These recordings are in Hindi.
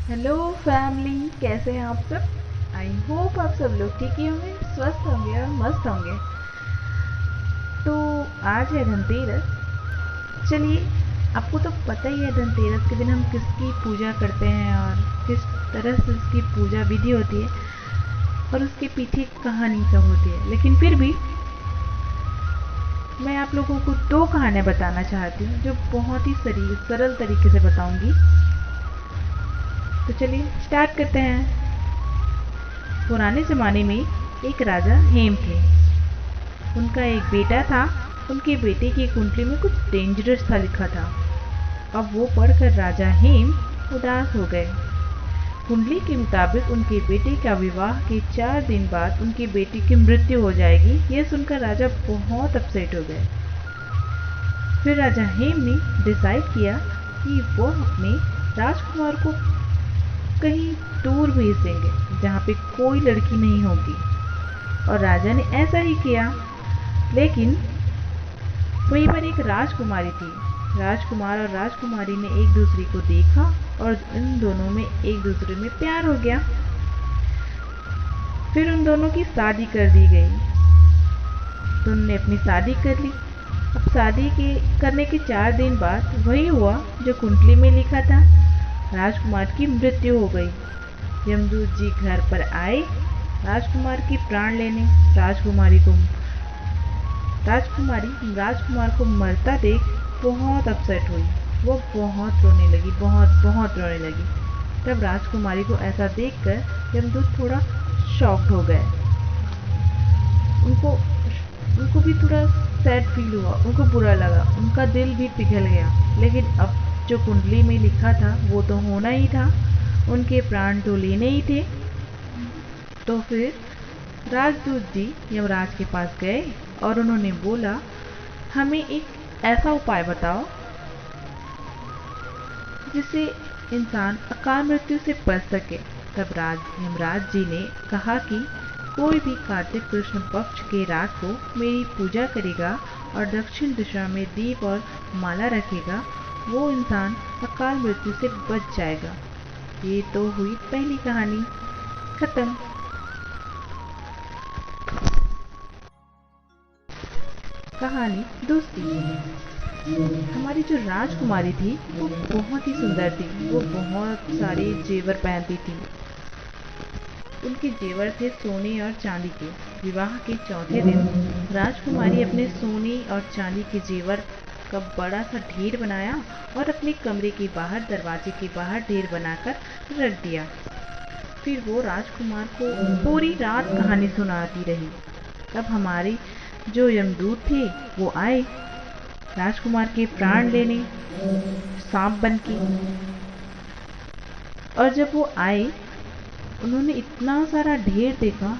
हेलो फैमिली, कैसे हैं आप सब। आई होप आप सब लोग ठीक ही होंगे, स्वस्थ होंगे और मस्त होंगे। तो आज है धनतेरस। चलिए, आपको तो पता ही है धनतेरस के दिन हम किसकी पूजा करते हैं और किस तरह से उसकी पूजा विधि होती है और उसके पीछे कहानी सब होती है। लेकिन फिर भी मैं आप लोगों को दो कहानियाँ बताना चाहती हूँ जो बहुत ही सरल तरीके से बताऊंगी। तो चलिए स्टार्ट करते हैं। पुराने ज़माने में एक राजा हेम थे। उनका एक बेटा था। उनके बेटे की कुंडली में कुछ डेंजरस सा लिखा था। अब वो पढ़कर राजा हेम उदास हो गए। कुंडली के मुताबिक उनके बेटे का विवाह के 4 दिन बाद उनकी बेटी की मृत्यु हो जाएगी। यह सुनकर राजा बहुत अपसेट हो गए। फिर राजा हेम ने डिसाइड किया कि वो अपने राजकुमार को कहीं दूर भेज देंगे जहाँ पे कोई लड़की नहीं होगी। और राजा ने ऐसा ही किया। लेकिन वहीं पर एक राजकुमारी थी। राजकुमार और राजकुमारी ने एक दूसरे को देखा और इन दोनों में एक दूसरे में प्यार हो गया। फिर उन दोनों की शादी कर दी गई। तो उन्होंने अपनी शादी कर ली। अब शादी के करने के 4 दिन बाद वही हुआ जो कुंडली में लिखा था। राजकुमार की मृत्यु हो गई। यमदूत जी घर पर आए राजकुमार की प्राण लेने। राजकुमार को मरता देख बहुत अपसेट हुई। वो बहुत रोने लगी, बहुत रोने लगी। तब राजकुमारी को ऐसा देखकर यमदूत थोड़ा शॉक्ड हो गए। उनको उनको भी थोड़ा सैड फील हुआ, उनको बुरा लगा, उनका दिल भी पिघल गया। लेकिन अब जो कुंडली में लिखा था वो तो होना ही था, उनके प्राण तो लेने ही थे। तो फिर राजदूत जी यमराज के पास गए और उन्होंने बोला, हमें एक ऐसा उपाय बताओ जिससे इंसान अकाल मृत्यु से बच सके। तब यमराज जी ने कहा कि कोई भी कार्तिक कृष्ण पक्ष के रात को मेरी पूजा करेगा और दक्षिण दिशा में दीप और माला रखेगा, वो इंसान अकाल मृत्यु से बच जाएगा। ये तो हुई पहली कहानी, खत्म। कहानी दूसरी। हमारी जो राजकुमारी थी वो बहुत ही सुंदर थी। वो बहुत सारे जेवर पहनती थी। उनके जेवर थे सोने और चांदी के। विवाह के चौथे दिन राजकुमारी अपने सोने और चांदी के जेवर का बड़ा सा ढेर बनाया और अपने कमरे के बाहर दरवाजे के बाहर ढेर बनाकर रख दिया। फिर वो राजकुमार को पूरी रात कहानी सुनाती रही। तब हमारे जो यमदूत थे वो आए राजकुमार के प्राण लेने, सांप बनके। और जब वो आए उन्होंने इतना सारा ढेर देखा।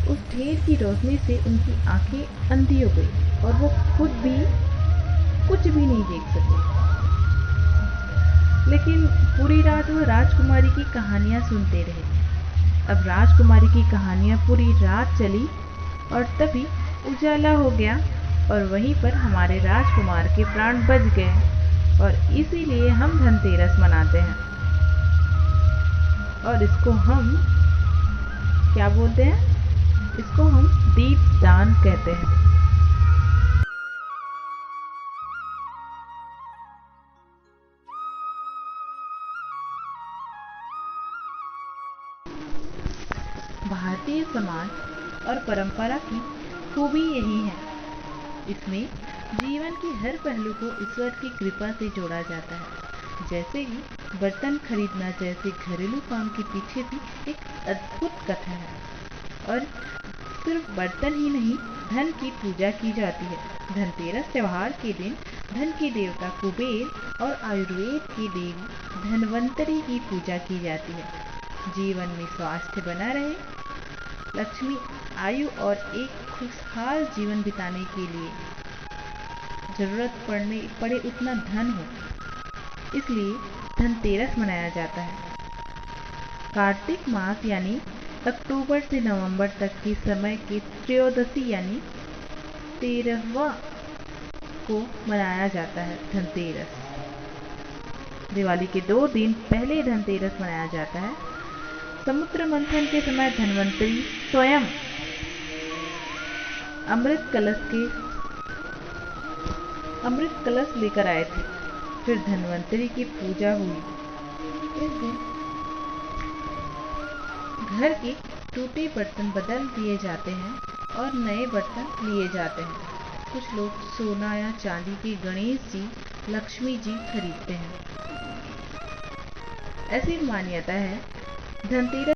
उस ढेर की रोशनी से उनकी आंखें अंधी हो गई और वो खुद भी कुछ भी नहीं देख सके। लेकिन पूरी रात वो राजकुमारी की कहानियां सुनते रहे। अब राजकुमारी की कहानियां पूरी रात चली और तभी उजाला हो गया और वहीं पर हमारे राजकुमार के प्राण बच गए। और इसीलिए हम धनतेरस मनाते हैं। और इसको हम क्या बोलते हैं? इसको हम दीपदान कहते हैं। भारतीय समाज और परंपरा की खूबी यही है। इसमें जीवन के हर पहलू को ईश्वर की कृपा से जोड़ा जाता है। जैसे कि बर्तन खरीदना जैसे घरेलू काम के पीछे भी एक अद्भुत कथा है। और सिर्फ बर्तन ही नहीं, धन की पूजा की जाती है। धनतेरस त्योहार के दिन धन के देवता कुबेर और आयुर्वेद की देवी धनवंतरी की पूजा की जाती है। जीवन में स्वास्थ्य बना रहे, लक्ष्मी आयु और एक खुशहाल जीवन बिताने के लिए जरूरत पड़े उतना धन हो, इसलिए धनतेरस मनाया जाता है। कार्तिक मास यानी अक्टूबर से नवंबर तक के समय के त्रयोदशी यानी 13वां को मनाया जाता है धनतेरस। दिवाली के 2 दिन पहले धनतेरस मनाया जाता है। समुद्र मंथन के समय धन्वंतरी स्वयं अमृत कलश लेकर आए थे। फिर धन्वंतरी की पूजा हुई। इस दिन घर के टूटे बर्तन बदल दिए जाते हैं और नए बर्तन लिए जाते हैं। कुछ लोग सोना या चांदी के गणेश जी, लक्ष्मी जी खरीदते हैं। ऐसी मान्यता है धनतेरस